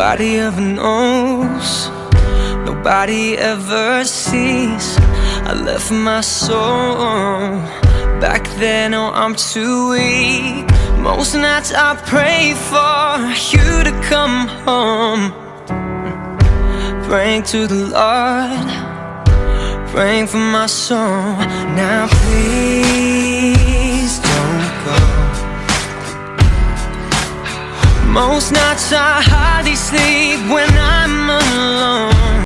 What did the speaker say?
nobody ever knows, nobody ever sees. I left my soul back then, oh I'm too weak. Most nights I pray for you to come home, praying to the Lord, praying for my soul. Now please don't go. Most nights I hardly sleep when I'm alone,